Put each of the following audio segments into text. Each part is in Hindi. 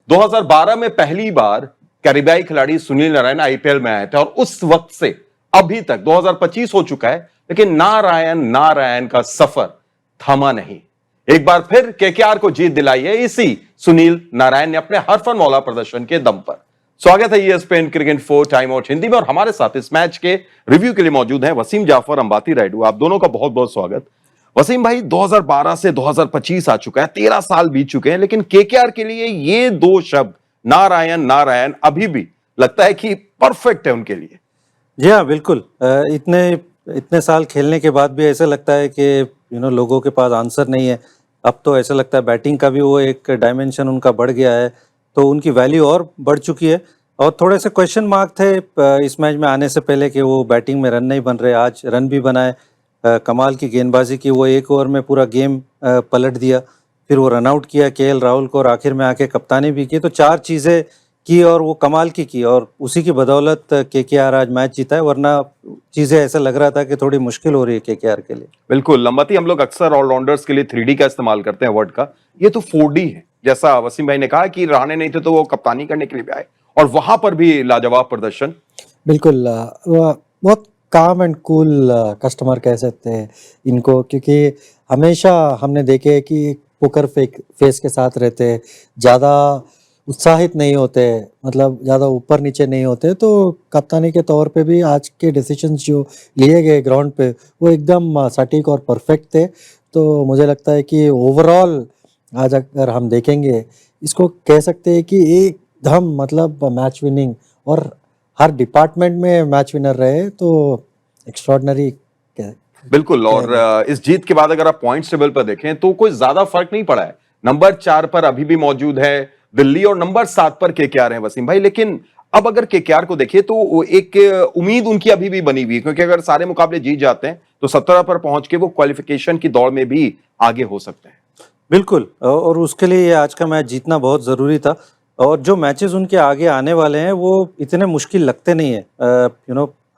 2012 में पहली बार कैरिबियाई खिलाड़ी सुनील नारायण आईपीएल में आए थे और उस वक्त से अभी तक 2025 हो चुका है, लेकिन नारायण का सफर थमा नहीं। एक बार फिर केकेआर को जीत दिलाई है इसी सुनील नारायण ने अपने हरफन मौला प्रदर्शन के दम पर। स्वागत है ESPN cricket 4 time out Hindi में, और हमारे साथ इस मैच के रिव्यू के लिए मौजूद हैं वसीम जाफर, अंबाती रायडू। आप दोनों का बहुत बहुत स्वागत। वसीम भाई, 2012 से 2025 आ चुका है, 13 साल बीत चुके हैं, लेकिन केकेआर के लिए ये दो शब्द नारायण अभी भी लगता है कि परफेक्ट है उनके लिए। जी हाँ, बिल्कुल। इतने साल खेलने के बाद भी ऐसा लगता है कि लोगों के पास आंसर नहीं है। अब तो ऐसा लगता है बैटिंग का भी वो एक डायमेंशन उनका बढ़ गया है, तो उनकी वैल्यू और बढ़ चुकी है। और थोड़े से क्वेश्चन मार्क थे इस मैच में आने से पहले कि वो बैटिंग में रन नहीं बन रहे। आज रन भी बनाए, कमाल की गेंदबाजी की, वो एक ओवर में पूरा गेम पलट दिया। फिर वो रन आउट किया KL राहुल को, और आखिर में आके कप्तानी भी की। तो 4 चीज़ें की और वो कमाल की, और उसी की बदौलत केकेआर आज मैच जीता है। वरना चीज़ें ऐसा लग रहा था कि थोड़ी मुश्किल हो रही है केकेआर के लिए। बिल्कुल लंबाती, हम लोग अक्सर ऑलराउंडर्स के लिए 3D का इस्तेमाल करते हैं वर्ड का, ये तो 4D है। जैसा वसीम भाई ने कहा कि रहाणे नहीं थे तो वो कप्तानी करने के लिए भी आए, और वहां पर भी लाजवाब प्रदर्शन। बिल्कुल, बहुत काम एंड कूल कस्टमर कह सकते हैं इनको, क्योंकि हमेशा हमने देखे कि पोकर फेस के साथ रहते, ज़्यादा उत्साहित नहीं होते, मतलब ज़्यादा ऊपर नीचे नहीं होते। तो कप्तानी के तौर पे भी आज के डिसीजंस जो लिए गए ग्राउंड पे वो एकदम सटीक और परफेक्ट थे। तो मुझे लगता है कि ओवरऑल आज अगर हम देखेंगे, इसको कह सकते हैं कि एकदम मतलब मैच विनिंग, और हर डिपार्टमेंट में मैच विनर रहे, तो एक्स्ट्रॉर्डनरी। बिल्कुल, और इस जीत के बाद अगर आप पॉइंट्स टेबल पर देखें तो कोई ज्यादा फर्क नहीं पड़ा है। नंबर 4 पर अभी भी मौजूद है दिल्ली, और नंबर 7 पर केकेआर है वसीम भाई। लेकिन अब अगर केकेआर को देखिए तो एक उम्मीद उनकी अभी भी बनी हुई है, क्योंकि अगर सारे मुकाबले जीत जाते हैं तो 17 पर पहुंच के वो क्वालिफिकेशन की दौड़ में भी आगे हो सकते हैं। बिल्कुल, और उसके लिए ये आज का मैच जीतना बहुत ज़रूरी था। और जो मैचेस उनके आगे आने वाले हैं वो इतने मुश्किल लगते नहीं है।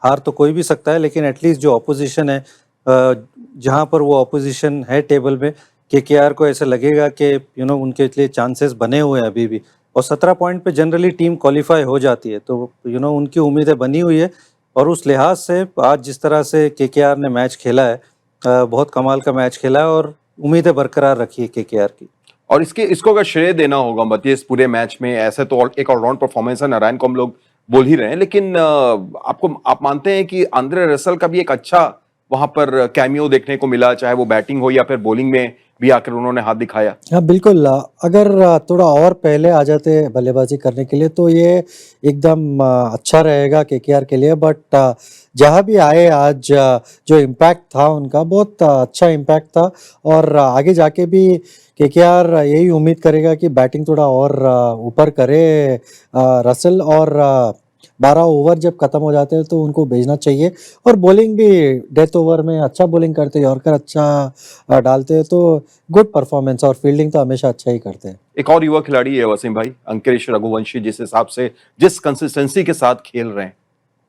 हार तो कोई भी सकता है, लेकिन एटलीस्ट जो ऑपोजिशन है, जहाँ पर वो ऑपोजिशन है टेबल में, केकेआर को ऐसा लगेगा कि उनके लिए चांसेस बने हुए हैं अभी भी। और 17 पॉइंट पे जनरली टीम क्वालिफाई हो जाती है, तो उनकी उम्मीदें बनी हुई है। और उस लिहाज से आज जिस तरह से केकेआर ने मैच खेला है, बहुत कमाल का मैच खेला है, और उम्मीदें बरकरार रखी है केकेआर की। और इसको अगर श्रेय देना होगा बताइए इस पूरे मैच में, ऐसे तो एक ऑलराउंड परफॉर्मेंस है, नारायण को हम लोग बोल ही रहे हैं, लेकिन आप मानते हैं कि आंद्रे रसल का भी एक अच्छा वहां पर कैमियो देखने को मिला, चाहे वो बैटिंग हो या फिर बॉलिंग में भी आकर उन्होंने हाथ दिखाया? हाँ बिल्कुल, अगर थोड़ा और पहले आ जाते बल्लेबाजी करने के लिए तो ये एकदम अच्छा रहेगा केकेआर के लिए। बट जहाँ भी आए आज, जो इम्पैक्ट था उनका बहुत अच्छा इम्पैक्ट था। और आगे जाके भी केकेआर यही उम्मीद करेगा कि बैटिंग थोड़ा और ऊपर करे रसल, और 12 ओवर जब खत्म हो जाते हैं तो उनको भेजना चाहिए। और बॉलिंग भी डेथ ओवर में अच्छा बॉलिंग करते हैं, यॉर्कर अच्छा डालते हैं, तो गुड परफॉर्मेंस। और फील्डिंग तो हमेशा अच्छा ही करते हैं। एक और युवा खिलाड़ी है वसीम भाई, अंकेश रघुवंशी, जिस हिसाब से जिस कंसिस्टेंसी के साथ खेल रहे हैं,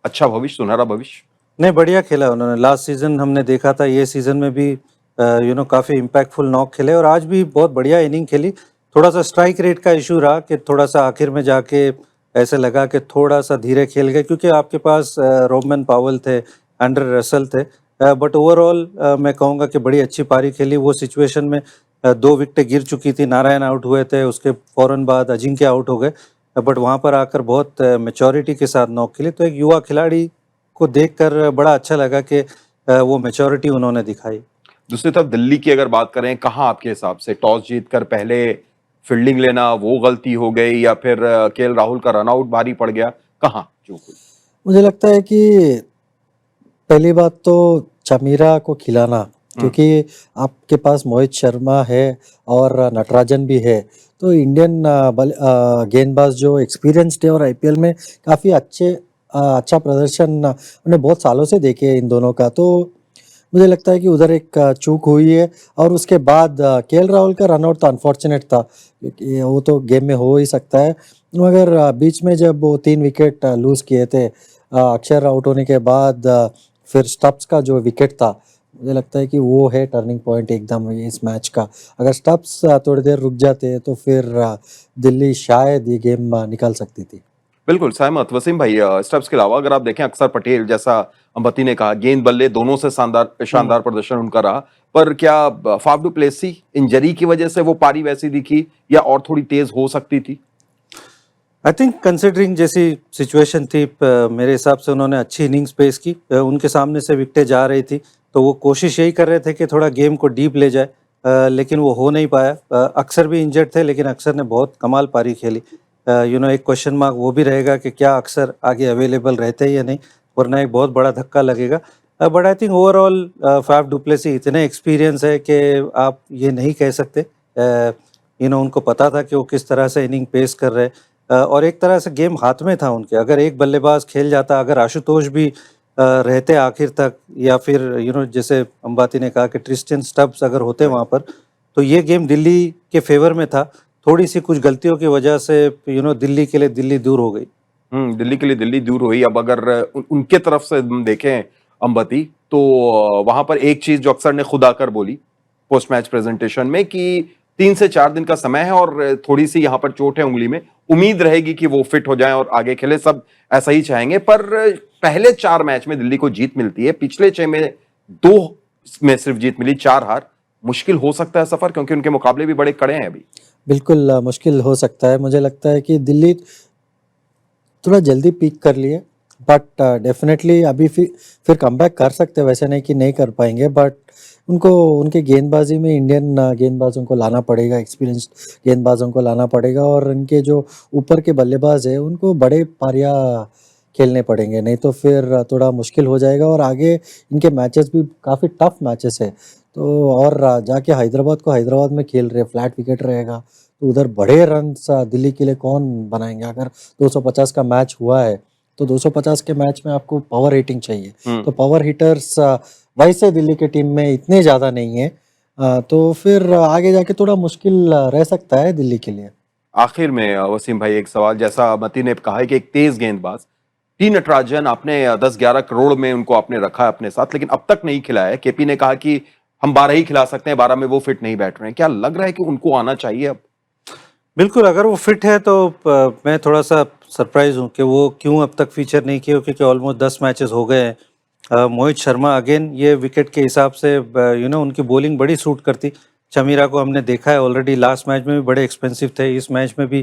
अच्छा भविष्य, सुनहरा भविष्य। नहीं, बढ़िया खेला उन्होंने। लास्ट सीजन हमने देखा था, ये सीजन में भी काफ़ी इम्पैक्टफुल नॉक खेले, और आज भी बहुत बढ़िया इनिंग खेली। थोड़ा सा स्ट्राइक रेट का इशू रहा कि थोड़ा सा आखिर में जाके ऐसे लगा कि थोड़ा सा धीरे खेल गए, क्योंकि आपके पास रोबमन पावल थे, एंड्रे रसल थे। बट ओवरऑल मैं कहूँगा कि बड़ी अच्छी पारी खेली। वो सिचुएशन में 2 विकेटें गिर चुकी थी, नारायण आउट हुए थे, उसके फ़ौरन बाद अजिंक्य आउट हो गए। बट वहाँ पर आकर बहुत मैच्योरिटी के साथ नॉक खेली। तो एक युवा खिलाड़ी को देखकर बड़ा अच्छा लगा कि वो मैच्योरिटी उन्होंने दिखाई। दूसरी तरफ दिल्ली की अगर बात करें, कहाँ आपके हिसाब से टॉस जीतकर पहले फील्डिंग लेना वो गलती हो गई, या फिर KL राहुल का रनआउट भारी पड़ गया, कहाँ जो कुछ? मुझे लगता है कि पहली बात तो चमीरा को खिलाना, क्योंकि आपके पास मोहित शर्मा है और नटराजन भी है। तो इंडियन गेंदबाज जो एक्सपीरियंस्ड है और IPL में काफ़ी अच्छा प्रदर्शन उन्हें बहुत सालों से देखे हैं इन दोनों का। तो मुझे लगता है कि उधर एक चूक हुई है। और उसके बाद KL राहुल का रनआउट तो अनफॉर्चुनेट था, क्योंकि वो तो गेम में हो ही सकता है। मगर बीच में जब वो 3 विकेट लूज़ किए थे, अक्षर आउट होने के बाद, फिर स्टब्स का जो विकेट था, मुझे लगता है कि वो है टर्निंग पॉइंट एकदम इस मैच का। अगर स्टब्स थोड़ी देर रुक जाते तो फिर दिल्ली शायद ये गेम निकाल सकती थी। बिल्कुल सहमत वसीम भाई। स्टब्स के अलावा अगर आप देखें अक्षर पटेल, जैसा अंबती ने कहा, गेंद बल्ले दोनों से शानदार प्रदर्शन उनका रहा, पर क्या फाफ डू प्लेसी इंजरी की वजह से वो पारी वैसी दिखी या और थोड़ी तेज हो सकती थी? आई थिंक कंसिडरिंग जैसी सिचुएशन थी, मेरे हिसाब से उन्होंने अच्छी इनिंग्स पेश की। उनके सामने से विकेटें जा रही थी तो वो कोशिश यही कर रहे थे कि थोड़ा गेम को डीप ले जाए, लेकिन वो हो नहीं पाया। अक्सर भी इंजर्ड थे लेकिन अक्सर ने बहुत कमाल पारी खेली। एक क्वेश्चन मार्क वो भी रहेगा कि क्या अक्सर आगे अवेलेबल रहते हैं या नहीं, वरना एक बहुत बड़ा धक्का लगेगा। But I think overall Faf du Plessis इतने एक्सपीरियंस है कि आप ये नहीं कह सकते। उनको पता था कि वो किस तरह से इनिंग पेश कर रहे हैं, और एक तरह से गेम हाथ में था उनके। अगर एक बल्लेबाज खेल जाता, अगर आशुतोष भी रहते आखिर तक, या फिर जैसे अंबाती ने कहा कि ट्रिस्टन स्टब्स अगर होते वहाँ पर, तो ये गेम दिल्ली के फेवर में था। थोड़ी सी कुछ गलतियों की वजह से दिल्ली के लिए दिल्ली दूर हो गई। दिल्ली के लिए दिल्ली दूर हुई। अब अगर उनके तरफ से हम देखें अंबती, तो वहां पर एक चीज जो अक्सर ने खुद आकर बोली पोस्ट मैच प्रेजेंटेशन में कि 3 से 4 दिन का समय है और थोड़ी सी यहाँ पर चोट है उंगली में, उम्मीद रहेगी कि वो फिट हो जाएं और आगे खेले। सब ऐसा ही चाहेंगे, पर पहले 4 मैच में दिल्ली को जीत मिलती है, पिछले 6 में 2 में सिर्फ जीत मिली, 4 हार। मुश्किल हो सकता है सफर, क्योंकि उनके मुकाबले भी बड़े कड़े हैं अभी। बिल्कुल मुश्किल हो सकता है। मुझे लगता है कि दिल्ली थोड़ा जल्दी पीक कर लिए, बट डेफिनेटली अभी फिर कमबैक कर सकते हैं। वैसे नहीं कि नहीं कर पाएंगे, बट उनको उनके गेंदबाजी में इंडियन गेंदबाजों को लाना पड़ेगा, एक्सपीरियंस्ड गेंदबाजों को लाना पड़ेगा, और इनके जो ऊपर के बल्लेबाज है उनको बड़े पारियां खेलने पड़ेंगे, नहीं तो फिर थोड़ा मुश्किल हो जाएगा। और आगे इनके मैचेस भी काफ़ी टफ मैचेस है, तो और जाके हैदराबाद में खेल रहे, फ्लैट विकेट रहेगा, तो उधर बड़े रन दिल्ली के लिए कौन बनाएंगे। अगर 250 का मैच हुआ है तो 250 के मैच में आपको पावर हिटिंग चाहिए, तो पावर हिटर्स वैसे दिल्ली की टीम में इतने ज़्यादा नहीं है, तो फिर आगे जाके थोड़ा मुश्किल रह सकता है दिल्ली के लिए। आखिर में वसीम भाई एक सवाल, जैसा मती ने कहा है कि एक तेज गेंदबाज टी नटराजन, आपने 10-11 करोड़ में उनको आपने रखा है अपने साथ, लेकिन अब तक नहीं खिलाया है। केपी ने कहा कि हम 12 ही खिला सकते हैं, 12 में वो फिट नहीं बैठ रहे हैं। क्या लग रहा है कि उनको आना चाहिए अब? बिल्कुल, अगर वो फिट है तो मैं थोड़ा सा सरप्राइज हूँ कि वो क्यों अब तक फीचर नहीं किए, क्योंकि ऑलमोस्ट 10 मैचेस हो गए हैं। मोहित शर्मा अगेन ये विकेट के हिसाब से उनकी बॉलिंग बड़ी सूट करती। चमीरा को हमने देखा है ऑलरेडी, लास्ट मैच में भी बड़े एक्सपेंसिव थे, इस मैच में भी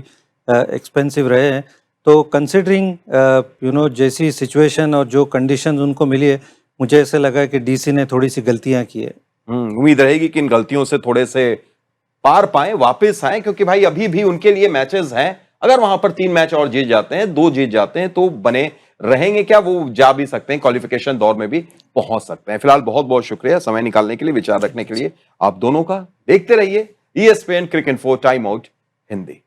एक्सपेंसिव रहे हैं। तो कंसिडरिंग जैसी सिचुएशन और जो कंडीशंस उनको मिली है, मुझे ऐसे लगा कि डीसी ने थोड़ी सी गलतियां की है। उम्मीद रहेगी कि इन गलतियों से थोड़े से पार पाएं, वापस आएं, क्योंकि भाई अभी भी उनके लिए मैचेस हैं। अगर वहां पर 3 मैच और जीत जाते हैं, 2 जीत जाते हैं, तो बने रहेंगे क्या, वो जा भी सकते हैं, क्वालिफिकेशन दौर में भी पहुंच सकते हैं। फिलहाल बहुत बहुत शुक्रिया समय निकालने के लिए, विचार रखने के लिए आप दोनों का। देखते रहिए ESPN क्रिक इन्फो टाइम आउट हिंदी।